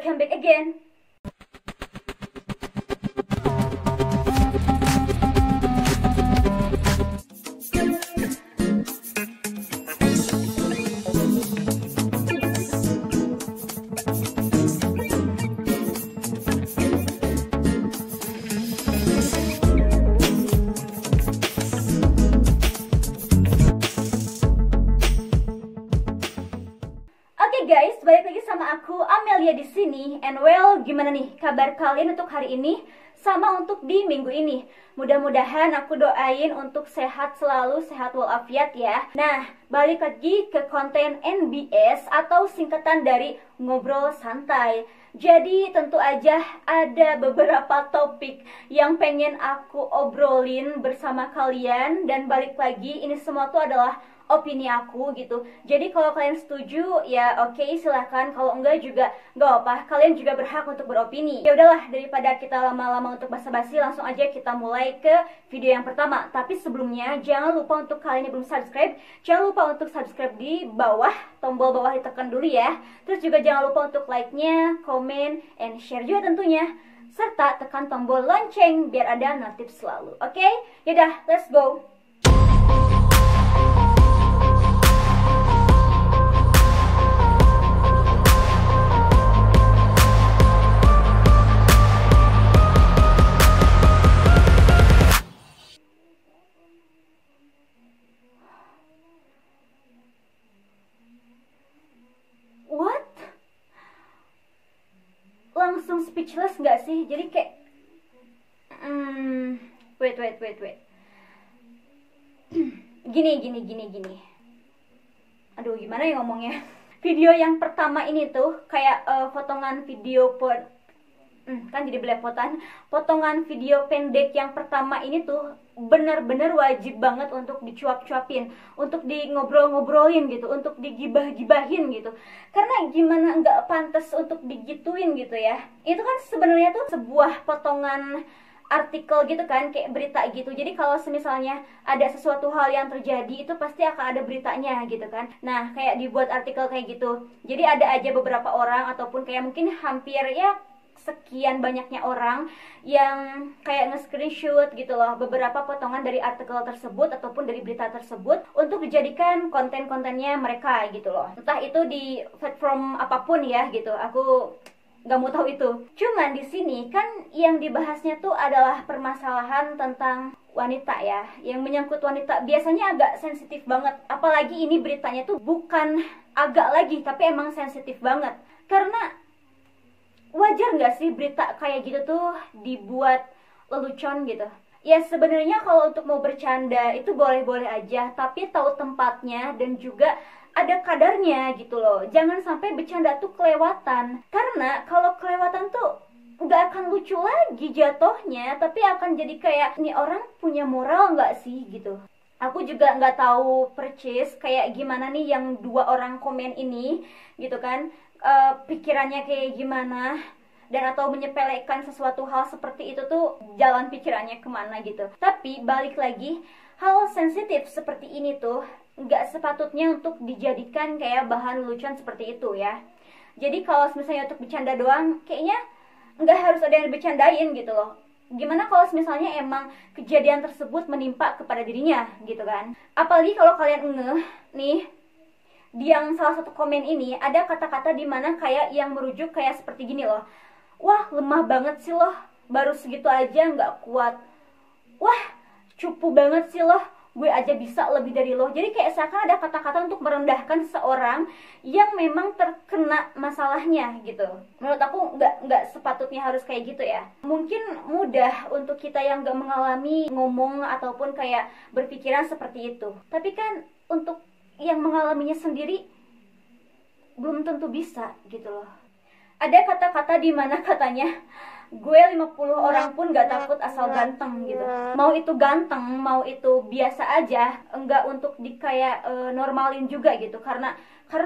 welcome back again. Guys, balik lagi sama aku Amelia di sini. And well, gimana nih kabar kalian untuk hari ini sama untuk di minggu ini? Mudah-mudahan aku doain untuk sehat selalu, sehat walafiat ya. Nah, balik lagi ke konten NBS atau singkatan dari ngobrol santai. Jadi tentu aja ada beberapa topik yang pengen aku obrolin bersama kalian. Dan balik lagi, ini semua tuh adalah opini aku gitu. Jadi kalau kalian setuju ya oke, silahkan. Kalau enggak juga nggak apa, kalian juga berhak untuk beropini. Ya udahlah, daripada kita lama-lama untuk basa-basi, langsung aja kita mulai ke video yang pertama. Tapi sebelumnya jangan lupa untuk kalian yang belum subscribe, jangan lupa untuk subscribe di bawah, tombol bawah ditekan dulu ya. Terus juga jangan lupa untuk like-nya, komen, and share juga tentunya. Serta tekan tombol lonceng biar ada notif selalu. Oke? Yaudah, let's go. Langsung speechless nggak sih? Jadi kayak wait. Gini. Aduh, gimana ya ngomongnya? Video yang pertama ini tuh kayak potongan video kan jadi belepotan. Potongan video pendek yang pertama ini tuh bener-bener wajib banget untuk dicuap-cuapin, untuk di ngobrol-ngobrolin gitu, untuk digibah-gibahin gitu. Karena gimana nggak pantas untuk digituin gitu ya. Itu kan sebenarnya tuh sebuah potongan artikel gitu kan, kayak berita gitu. Jadi kalau misalnya ada sesuatu hal yang terjadi, itu pasti akan ada beritanya gitu kan. Nah, kayak dibuat artikel kayak gitu. Jadi ada aja beberapa orang ataupun kayak mungkin hampir ya sekian banyaknya orang yang kayak nge-screenshot gitu loh beberapa potongan dari artikel tersebut ataupun dari berita tersebut untuk dijadikan konten-kontennya mereka gitu loh. Entah itu di platform apapun ya gitu. Aku nggak mau tahu itu. Cuman di sini kan yang dibahasnya tuh adalah permasalahan tentang wanita ya, yang menyangkut wanita. Biasanya agak sensitif banget. Apalagi ini beritanya tuh bukan agak lagi, tapi emang sensitif banget. Karena wajar nggak sih berita kayak gitu tuh dibuat lelucon gitu? Ya sebenarnya kalau untuk mau bercanda itu boleh-boleh aja, tapi tahu tempatnya dan juga ada kadarnya gitu loh. Jangan sampai bercanda tuh kelewatan. Karena kalau kelewatan tuh nggak akan lucu lagi jatuhnya, tapi akan jadi kayak ini orang punya moral nggak sih gitu. Aku juga nggak tahu percis kayak gimana nih yang dua orang komen ini gitu kan. Pikirannya kayak gimana, dan atau menyepelekan sesuatu hal seperti itu tuh jalan pikirannya kemana gitu. Tapi balik lagi, hal sensitif seperti ini tuh nggak sepatutnya untuk dijadikan kayak bahan lelucon seperti itu ya. Jadi kalau misalnya untuk bercanda doang, kayaknya nggak harus ada yang bercandain gitu loh. Gimana kalau misalnya emang kejadian tersebut menimpa kepada dirinya gitu kan. Apalagi kalau kalian ngeh nih, di yang salah satu komen ini ada kata-kata dimana kayak yang merujuk kayak seperti gini loh. Wah, lemah banget sih loh, baru segitu aja nggak kuat. Wah, cupu banget sih loh, gue aja bisa lebih dari lo. Jadi kayak seakan ada kata-kata untuk merendahkan seorang yang memang terkena masalahnya gitu. Menurut aku nggak sepatutnya harus kayak gitu ya. Mungkin mudah untuk kita yang nggak mengalami ngomong ataupun kayak berpikiran seperti itu. Tapi kan untuk yang mengalaminya sendiri belum tentu bisa gitu loh. Ada kata-kata di mana katanya gue 50 orang pun gak takut asal ganteng gitu. Mau itu ganteng, mau itu biasa aja, enggak untuk di kayak normalin juga gitu. Karena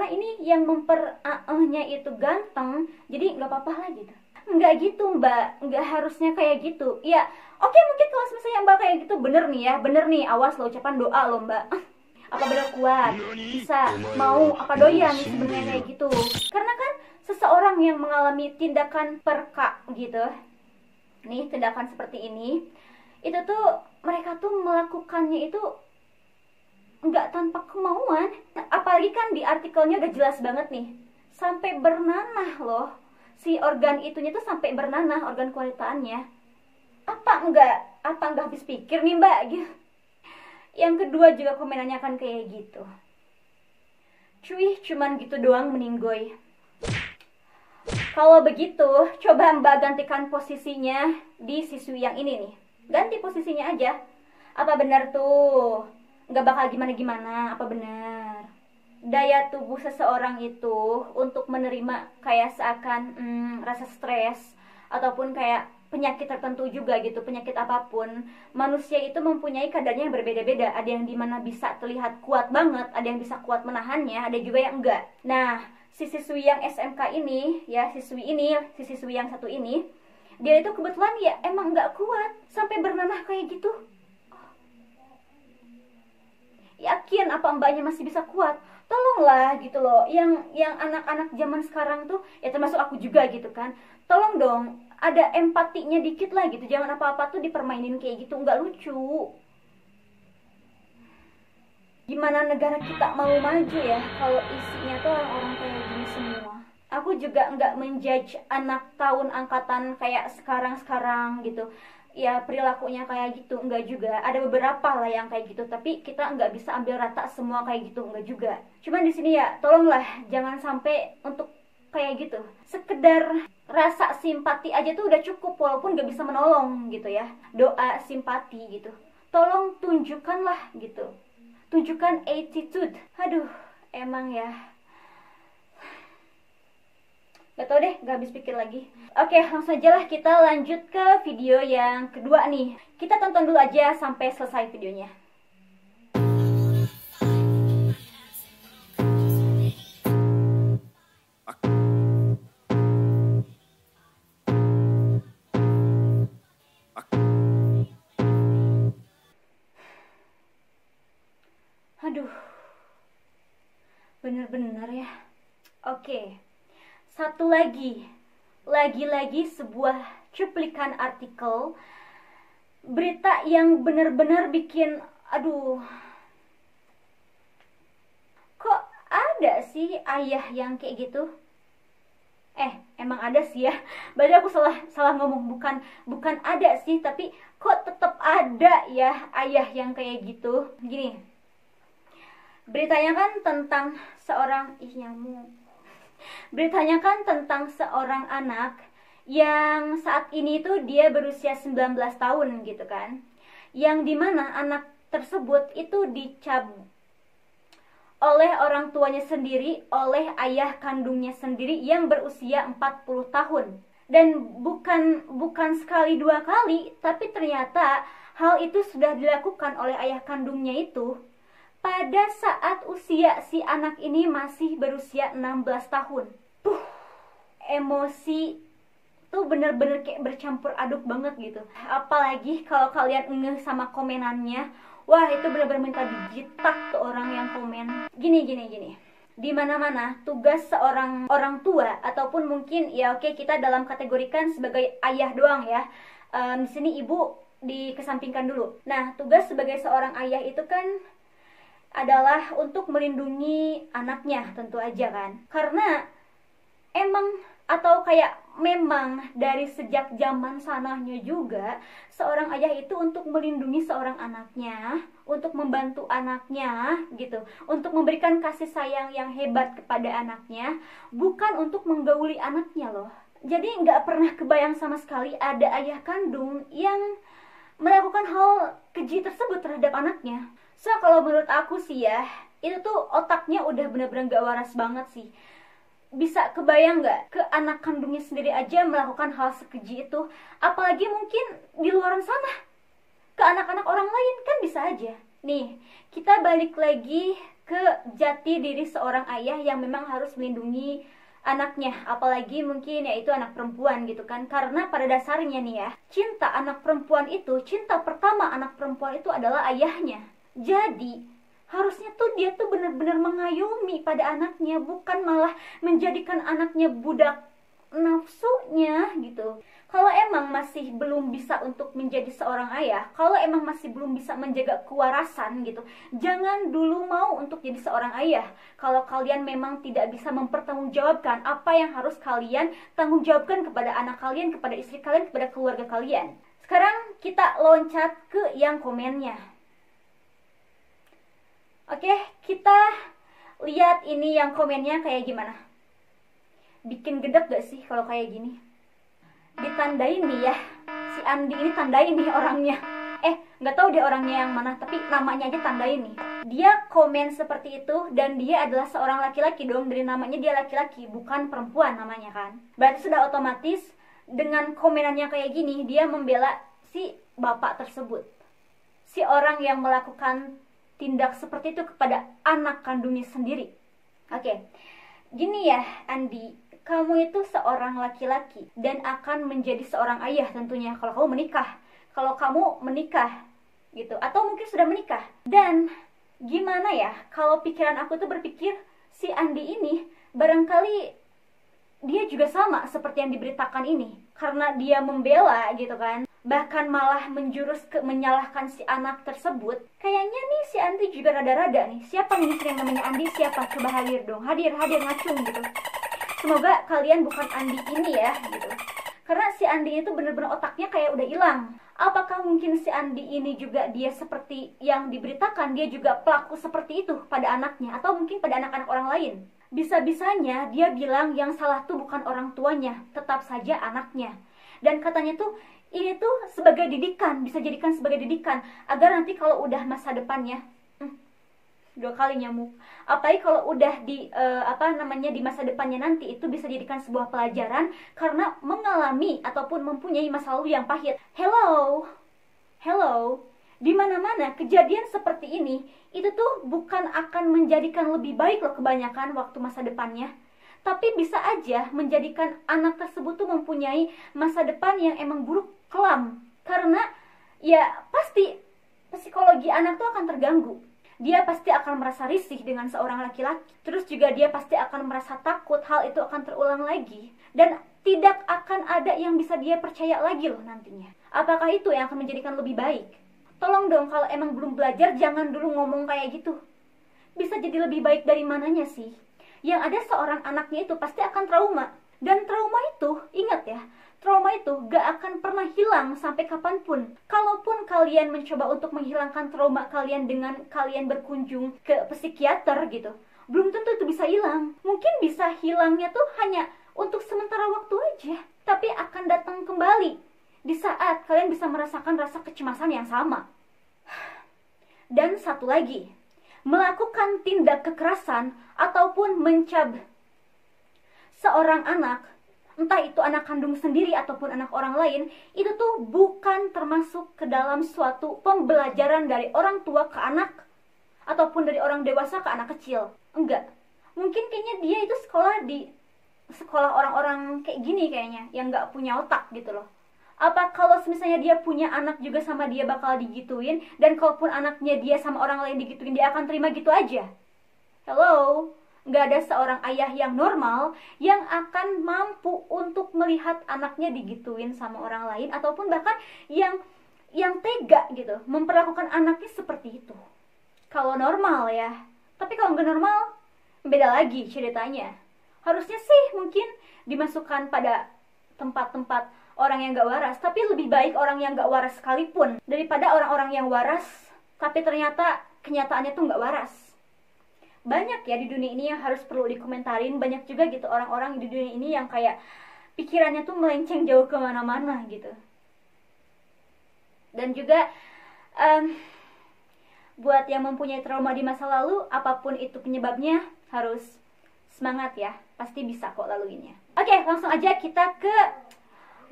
ini yang nya itu ganteng, jadi nggak apa-apa lah gitu. Enggak gitu mbak, nggak harusnya kayak gitu. Ya oke, mungkin kalau misalnya mbak kayak gitu bener nih ya, bener nih, awas lo ucapan doa lo mbak. Apa bener kuat, bisa, mau, apa doyan sebenarnya kayak gitu. Karena kan seseorang yang mengalami tindakan perka gitu, nih tindakan seperti ini, itu tuh mereka tuh melakukannya itu nggak tanpa kemauan. Apalagi kan di artikelnya udah jelas banget nih, sampai bernanah loh, si organ itunya tuh sampai bernanah, organ kewanitaannya. Apa nggak habis pikir nih mbak gitu. Yang kedua juga komenannya kan kayak gitu, cuy cuman gitu doang meninggoy. Kalau begitu coba mbak gantikan posisinya di siswi yang ini nih, ganti posisinya aja. Apa benar tuh nggak bakal gimana-gimana? Apa benar daya tubuh seseorang itu untuk menerima kayak seakan rasa stres ataupun kayak penyakit tertentu juga gitu, penyakit apapun, manusia itu mempunyai kadarnya yang berbeda-beda. Ada yang dimana bisa terlihat kuat banget, ada yang bisa kuat menahannya, ada juga yang enggak. Nah, si siswi yang SMK ini ya, si siswi yang satu ini, dia itu kebetulan ya emang nggak kuat sampai bernanah kayak gitu. Yakin apa mbaknya masih bisa kuat? Tolonglah gitu loh, yang anak-anak zaman sekarang tuh ya, termasuk aku juga gitu kan, tolong dong ada empatinya dikit lah gitu, jangan apa-apa tuh dipermainin kayak gitu, nggak lucu. Gimana negara kita mau maju ya kalau isinya tuh orang-orang kayak gini semua. Aku juga nggak menjudge anak tahun angkatan kayak sekarang gitu ya, perilakunya kayak gitu, enggak juga. Ada beberapa lah yang kayak gitu, tapi kita nggak bisa ambil rata semua kayak gitu, enggak juga. Cuman di sini ya tolonglah jangan sampai untuk kayak gitu. Sekedar rasa simpati aja tuh udah cukup, walaupun nggak bisa menolong gitu ya. Doa simpati gitu, tolong tunjukkanlah gitu, tunjukkan attitude. Aduh emang ya, gak tau deh, gak habis pikir lagi. Oke, langsung aja lah kita lanjut ke video yang kedua nih. Kita tonton dulu aja sampai selesai videonya. Aduh, bener-bener ya. Oke, satu lagi sebuah cuplikan artikel berita yang benar-benar bikin aduh, kok ada sih ayah yang kayak gitu? Emang ada sih ya, berarti aku salah ngomong, bukan ada sih, tapi kok tetap ada ya ayah yang kayak gitu. Gini, beritanya kan tentang seorang nyamuk. Beritanya kan tentang seorang anak yang saat ini tuh dia berusia 19 tahun gitu kan, yang dimana anak tersebut itu dicabut oleh orang tuanya sendiri, oleh ayah kandungnya sendiri yang berusia 40 tahun. Dan bukan sekali dua kali, tapi ternyata hal itu sudah dilakukan oleh ayah kandungnya itu pada saat usia si anak ini masih berusia 16 tahun. Emosi tuh bener-bener kayak bercampur aduk banget gitu. Apalagi kalau kalian ngeh sama komenannya, wah itu bener-bener minta dijitak tuh orang yang komen. Gini. Di mana-mana tugas seorang orang tua, ataupun mungkin ya oke, kita dalam kategorikan sebagai ayah doang ya. Di sini ibu dikesampingkan dulu. Nah, tugas sebagai seorang ayah itu kan adalah untuk melindungi anaknya tentu aja kan. Karena memang dari sejak zaman sananya juga seorang ayah itu untuk melindungi seorang anaknya, untuk membantu anaknya gitu, untuk memberikan kasih sayang yang hebat kepada anaknya, bukan untuk menggauli anaknya loh. Jadi nggak pernah kebayang sama sekali ada ayah kandung yang melakukan hal keji tersebut terhadap anaknya. So, kalau menurut aku sih ya, itu tuh otaknya udah bener-bener gak waras banget sih. Bisa kebayang gak, ke anak kandungnya sendiri aja melakukan hal sekeji itu, apalagi mungkin di luar sana, ke anak-anak orang lain kan bisa aja. Nih, kita balik lagi ke jati diri seorang ayah yang memang harus melindungi anaknya, apalagi mungkin yaitu anak perempuan gitu kan. Karena pada dasarnya nih ya, cinta pertama anak perempuan itu adalah ayahnya. Jadi Harusnya tuh dia tuh benar-benar mengayomi pada anaknya, bukan malah menjadikan anaknya budak nafsunya gitu. Kalau emang masih belum bisa untuk menjadi seorang ayah, kalau emang masih belum bisa menjaga kewarasan gitu, jangan dulu mau untuk jadi seorang ayah. Kalau kalian memang tidak bisa mempertanggungjawabkan apa yang harus kalian tanggung jawabkan kepada anak kalian, kepada istri kalian, kepada keluarga kalian. Sekarang kita loncat ke yang komennya. Oke, kita lihat ini yang komennya kayak gimana. Bikin gedek gak sih kalau kayak gini? Ditandain nih ya, si Andi ini tandain nih orangnya. Nggak tahu dia orangnya yang mana, tapi namanya aja tandain nih. Dia komen seperti itu, dan dia adalah seorang laki-laki dong. Dari namanya dia laki-laki, bukan perempuan namanya kan. Berarti sudah otomatis dengan komenannya kayak gini, dia membela si bapak tersebut, si orang yang melakukan tindak seperti itu kepada anak kandungnya sendiri. Oke, gini ya Andi, kamu itu seorang laki-laki dan akan menjadi seorang ayah tentunya kalau kamu menikah. Kalau kamu menikah gitu, atau mungkin sudah menikah. Dan gimana ya, kalau pikiran aku tuh berpikir si Andi ini barangkali dia juga sama seperti yang diberitakan ini. Karena dia membela gitu kan, bahkan malah menjurus ke menyalahkan si anak tersebut. Kayaknya nih si Andi juga rada-rada nih. Siapa nih yang namanya Andi? Siapa? Coba hadir dong, hadir ngacung gitu. Semoga kalian bukan Andi ini ya gitu. Karena si Andi itu bener-bener otaknya kayak udah hilang. Apakah mungkin si Andi ini juga dia seperti yang diberitakan, dia juga pelaku seperti itu pada anaknya, atau mungkin pada anak-anak orang lain? Bisa-bisanya dia bilang yang salah tuh bukan orang tuanya, tetap saja anaknya. Dan katanya tuh ini tuh sebagai didikan, bisa jadikan sebagai didikan agar nanti kalau udah masa depannya, dua kali nyamuk, apalagi kalau udah di di masa depannya nanti, itu bisa jadikan sebuah pelajaran karena mengalami ataupun mempunyai masa lalu yang pahit. Hello, di mana-mana kejadian seperti ini itu tuh bukan akan menjadikan lebih baik loh kebanyakan waktu masa depannya, tapi bisa aja menjadikan anak tersebut tuh mempunyai masa depan yang emang buruk kelam. Karena ya pasti psikologi anak tuh akan terganggu. Dia pasti akan merasa risih dengan seorang laki-laki. Terus juga dia pasti akan merasa takut hal itu akan terulang lagi. Dan tidak akan ada yang bisa dia percaya lagi loh nantinya. Apakah itu yang akan menjadikan lebih baik? Tolong dong, kalau emang belum belajar jangan dulu ngomong kayak gitu. Bisa jadi lebih baik dari mananya sih? Yang ada seorang anaknya itu pasti akan trauma. Dan trauma itu, ingat ya, trauma itu gak akan pernah hilang sampai kapanpun. Kalaupun kalian mencoba untuk menghilangkan trauma kalian dengan kalian berkunjung ke psikiater gitu, belum tentu itu bisa hilang. Mungkin bisa hilangnya tuh hanya untuk sementara waktu aja, tapi akan datang kembali di saat kalian bisa merasakan rasa kecemasan yang sama. Dan satu lagi, melakukan tindak kekerasan ataupun mencab seorang anak, entah itu anak kandung sendiri ataupun anak orang lain, itu tuh bukan termasuk ke dalam suatu pembelajaran dari orang tua ke anak, ataupun dari orang dewasa ke anak kecil. Enggak. Mungkin kayaknya dia itu sekolah di sekolah orang-orang kayak gini kayaknya, yang gak punya otak gitu loh. Apa kalau misalnya dia punya anak juga sama dia bakal digituin, dan kalaupun anaknya dia sama orang lain digituin, dia akan terima gitu aja? Hello? Gak ada seorang ayah yang normal yang akan mampu untuk melihat anaknya digituin sama orang lain, ataupun bahkan yang tega gitu memperlakukan anaknya seperti itu. Kalau normal ya. Tapi kalau nggak normal, beda lagi ceritanya. Harusnya sih mungkin dimasukkan pada tempat-tempat orang yang gak waras. Tapi lebih baik orang yang gak waras sekalipun daripada orang-orang yang waras tapi ternyata kenyataannya tuh gak waras. Banyak ya di dunia ini yang harus perlu dikomentarin. Banyak juga gitu orang-orang di dunia ini yang kayak pikirannya tuh melenceng jauh kemana-mana gitu. Dan juga buat yang mempunyai trauma di masa lalu, apapun itu penyebabnya, harus semangat ya. Pasti bisa kok laluinnya. Oke, langsung aja kita ke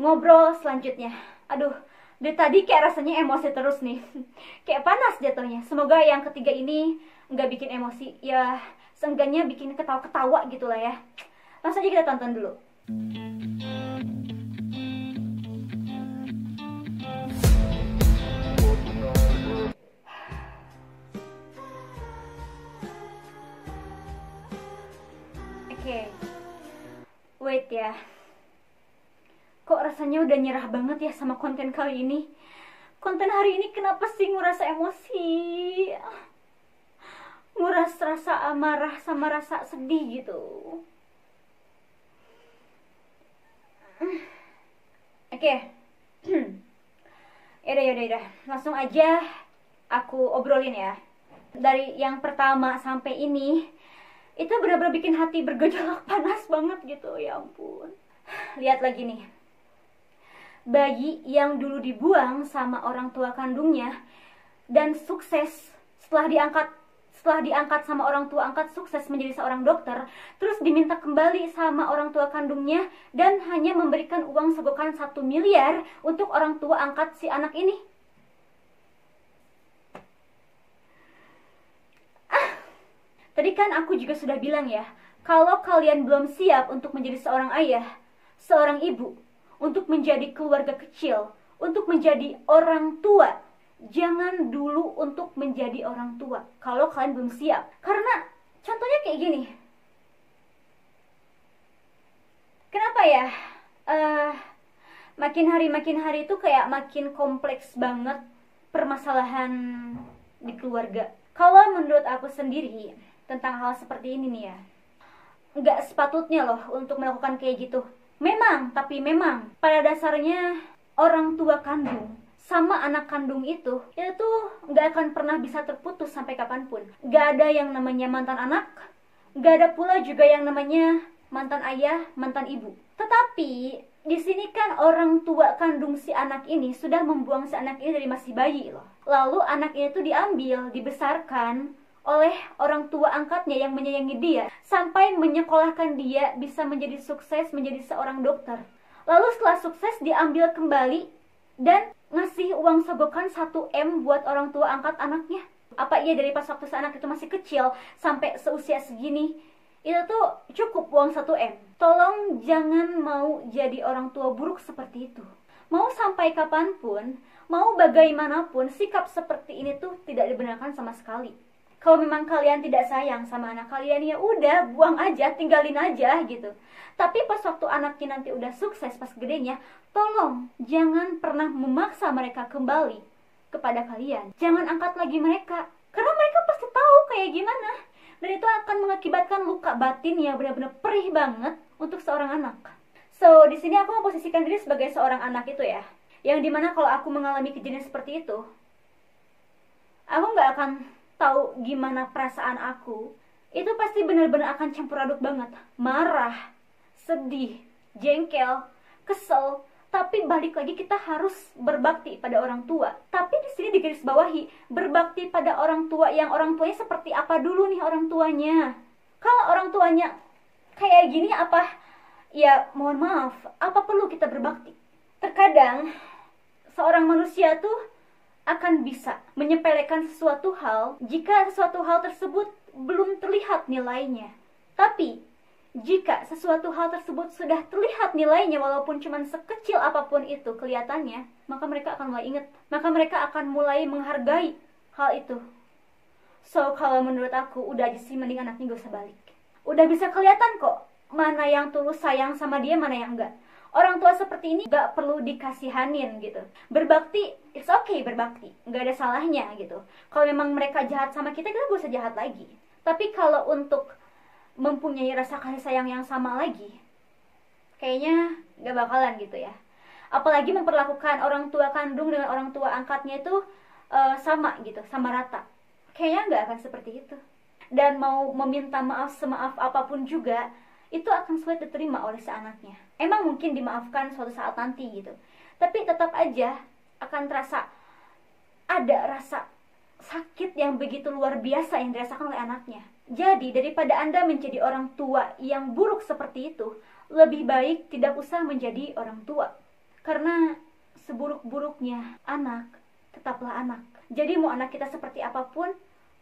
ngobrol selanjutnya. Aduh, dari tadi kayak rasanya emosi terus nih. Kayak panas jatuhnya. Semoga yang ketiga ini nggak bikin emosi. Ya, seenggaknya bikin ketawa-ketawa gitu lah ya. Langsung aja kita tonton dulu. Wait ya, kok rasanya udah nyerah banget ya sama konten kali ini. Konten hari ini kenapa sih nguras emosi, nguras rasa amarah sama rasa sedih gitu. Oke. Yaudah, langsung aja aku obrolin ya. Dari yang pertama sampai ini, itu benar-benar bikin hati bergejolak panas banget gitu, ya ampun. Lihat lagi nih, bayi yang dulu dibuang sama orang tua kandungnya dan sukses setelah diangkat sama orang tua angkat, sukses menjadi seorang dokter, terus diminta kembali sama orang tua kandungnya dan hanya memberikan uang segokan 1 miliar untuk orang tua angkat si anak ini. Tadi kan aku juga sudah bilang ya, kalau kalian belum siap untuk menjadi seorang ayah, seorang ibu, untuk menjadi keluarga kecil, untuk menjadi orang tua, jangan dulu untuk menjadi orang tua kalau kalian belum siap. Karena contohnya kayak gini. Kenapa ya? Makin hari itu kayak makin kompleks banget permasalahan di keluarga. Kalau menurut aku sendiri tentang hal seperti ini nih ya, nggak sepatutnya loh untuk melakukan kayak gitu. Memang pada dasarnya orang tua kandung sama anak kandung itu nggak akan pernah bisa terputus sampai kapanpun. Nggak ada yang namanya mantan anak, nggak ada pula juga yang namanya mantan ayah, mantan ibu. Tetapi di sini kan orang tua kandung si anak ini sudah membuang si anak ini dari masih bayi loh. Lalu anak ini tuh diambil, dibesarkan oleh orang tua angkatnya yang menyayangi dia sampai menyekolahkan dia bisa menjadi sukses, menjadi seorang dokter. Lalu setelah sukses diambil kembali dan ngasih uang segokan 1 M buat orang tua angkat anaknya. Apa iya dari pas waktu si anak itu masih kecil sampai seusia segini itu tuh cukup uang 1 M? Tolong jangan mau jadi orang tua buruk seperti itu. Mau sampai kapanpun, mau bagaimanapun, sikap seperti ini tuh tidak dibenarkan sama sekali. Kalau memang kalian tidak sayang sama anak kalian, ya udah buang aja, tinggalin aja gitu. Tapi pas waktu anaknya nanti udah sukses pas gedenya, tolong jangan pernah memaksa mereka kembali kepada kalian. Jangan angkat lagi mereka, karena mereka pasti tahu kayak gimana. Dan itu akan mengakibatkan luka batin yang benar-benar perih banget untuk seorang anak. So, di sini aku memposisikan diri sebagai seorang anak itu ya, yang dimana kalau aku mengalami kejadian seperti itu, aku nggak akan tahu gimana perasaan aku. Itu pasti benar-benar akan campur aduk banget. Marah, sedih, jengkel, kesel. Tapi balik lagi kita harus berbakti pada orang tua. Tapi di sini digarisbawahi, berbakti pada orang tua yang orang tuanya seperti apa dulu nih orang tuanya. Kalau orang tuanya kayak gini apa? Ya mohon maaf, apa perlu kita berbakti? Terkadang seorang manusia tuh akan bisa menyepelekan sesuatu hal jika sesuatu hal tersebut belum terlihat nilainya. Tapi jika sesuatu hal tersebut sudah terlihat nilainya, walaupun cuma sekecil apapun itu kelihatannya, maka mereka akan mulai ingat, maka mereka akan mulai menghargai hal itu. So, kalau menurut aku udah aja sih, mending anaknya gak usah balik. Udah bisa kelihatan kok mana yang tulus sayang sama dia, mana yang enggak. Orang tua seperti ini gak perlu dikasihanin gitu. Berbakti, it's okay berbakti, gak ada salahnya gitu. Kalau memang mereka jahat sama kita gak usah jahat lagi. Tapi kalau untuk mempunyai rasa kasih sayang yang sama lagi, kayaknya gak bakalan gitu ya. Apalagi memperlakukan orang tua kandung dengan orang tua angkatnya itu sama gitu, sama rata. Kayaknya gak akan seperti itu. Dan mau meminta maaf semaaf apapun juga, itu akan sulit diterima oleh si anaknya. Emang mungkin dimaafkan suatu saat nanti gitu, tapi tetap aja akan terasa ada rasa sakit yang begitu luar biasa yang dirasakan oleh anaknya. Jadi daripada Anda menjadi orang tua yang buruk seperti itu, lebih baik tidak usah menjadi orang tua. Karena seburuk-buruknya anak, tetaplah anak. Jadi mau anak kita seperti apapun,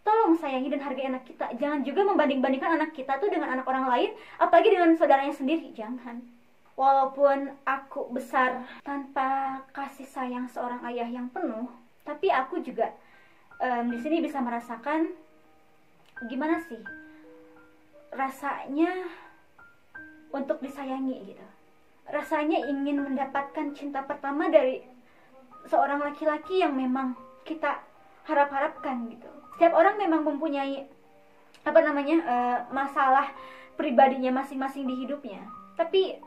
tolong sayangi dan hargai anak kita. Jangan juga membanding-bandingkan anak kita tuh dengan anak orang lain, apalagi dengan saudaranya sendiri. Jangan. Walaupun aku besar tanpa kasih sayang seorang ayah yang penuh, tapi aku juga di sini bisa merasakan gimana sih rasanya untuk disayangi gitu. Rasanya ingin mendapatkan cinta pertama dari seorang laki-laki yang memang kita harap-harapkan gitu. Setiap orang memang mempunyai masalah pribadinya masing-masing di hidupnya. Tapi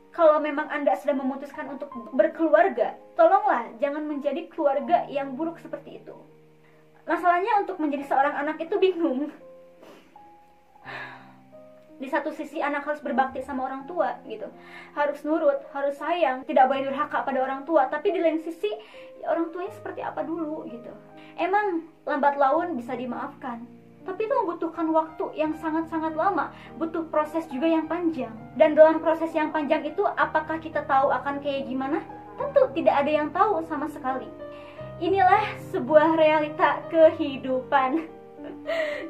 kalau memang Anda sudah memutuskan untuk berkeluarga, tolonglah jangan menjadi keluarga yang buruk seperti itu. Masalahnya untuk menjadi seorang anak itu bingung. Di satu sisi anak harus berbakti sama orang tua gitu, harus nurut, harus sayang, tidak boleh durhaka pada orang tua. Tapi di lain sisi orang tuanya seperti apa dulu gitu. Emang lambat laun bisa dimaafkan, tapi itu membutuhkan waktu yang sangat-sangat lama, butuh proses juga yang panjang. Dan dalam proses yang panjang itu, apakah kita tahu akan kayak gimana? Tentu tidak ada yang tahu sama sekali. Inilah sebuah realita kehidupan.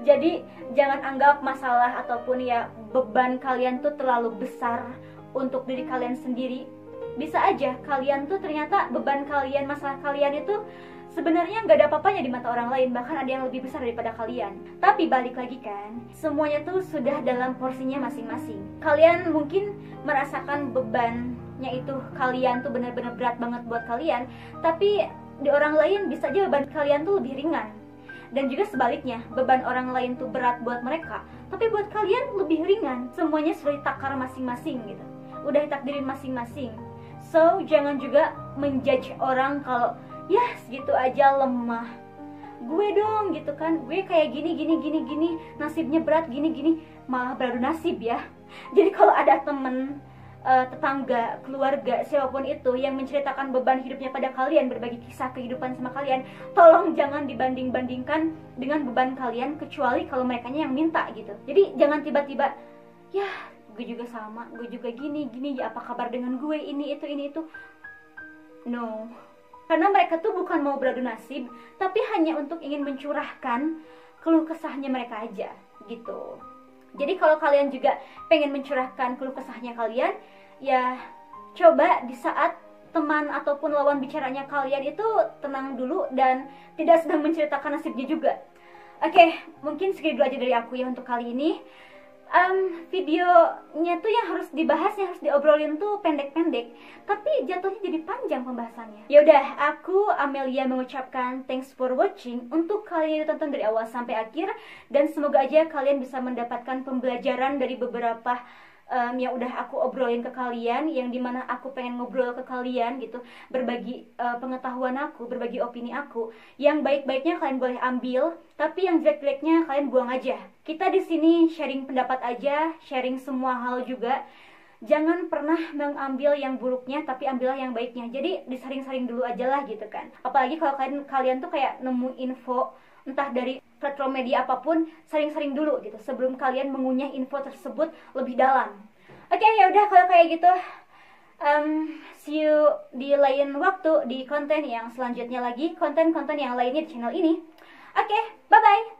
Jadi jangan anggap masalah ataupun ya beban kalian tuh terlalu besar untuk diri kalian sendiri. Bisa aja kalian tuh ternyata beban kalian, masalah kalian itu sebenarnya nggak ada apa-apanya di mata orang lain, bahkan ada yang lebih besar daripada kalian. Tapi balik lagi kan, semuanya tuh sudah dalam porsinya masing-masing. Kalian mungkin merasakan bebannya itu kalian tuh benar-benar berat banget buat kalian, tapi di orang lain bisa aja beban kalian tuh lebih ringan. Dan juga sebaliknya, beban orang lain tuh berat buat mereka, tapi buat kalian lebih ringan. Semuanya sudah ditakar masing-masing gitu, udah ditakdirin masing-masing. So jangan juga menjudge orang kalau ya segitu aja lemah, gue dong gitu kan, gue kayak gini, nasibnya berat gini, malah beradu nasib ya. Jadi kalau ada temen, tetangga, keluarga, siapapun itu yang menceritakan beban hidupnya pada kalian, berbagi kisah kehidupan sama kalian, tolong jangan dibanding-bandingkan dengan beban kalian, kecuali kalau merekanya yang minta gitu. Jadi jangan tiba-tiba, ya gue juga sama, gue juga gini, ya apa kabar dengan gue, ini itu. No. Karena mereka tuh bukan mau beradu nasib, tapi hanya untuk ingin mencurahkan keluh kesahnya mereka aja gitu. Jadi kalau kalian juga pengen mencurahkan keluh kesahnya kalian, ya coba di saat teman ataupun lawan bicaranya kalian itu tenang dulu dan tidak sedang menceritakan nasibnya juga. Oke, mungkin segitu aja dari aku ya untuk kali ini. Videonya tuh yang harus dibahas, yang harus diobrolin tuh pendek-pendek, tapi jatuhnya jadi panjang pembahasannya. Yaudah, aku Amelia mengucapkan thanks for watching untuk kalian yang tonton dari awal sampai akhir, dan semoga aja kalian bisa mendapatkan pembelajaran dari beberapa yang udah aku obrolin ke kalian, yang dimana aku pengen ngobrol ke kalian gitu, berbagi pengetahuan aku, berbagi opini aku. Yang baik-baiknya kalian boleh ambil, tapi yang jelek-jeleknya kalian buang aja. Kita di sini sharing pendapat aja, sharing semua hal juga. Jangan pernah mengambil yang buruknya, tapi ambillah yang baiknya. Jadi disaring-saring dulu aja lah gitu kan. Apalagi kalau kalian tuh kayak nemu info entah dari platform media apapun, saring-saring dulu gitu sebelum kalian mengunyah info tersebut lebih dalam. Oke, ya udah kalau kayak gitu, see you di lain waktu di konten yang selanjutnya lagi, konten-konten yang lainnya di channel ini. Oke, bye bye.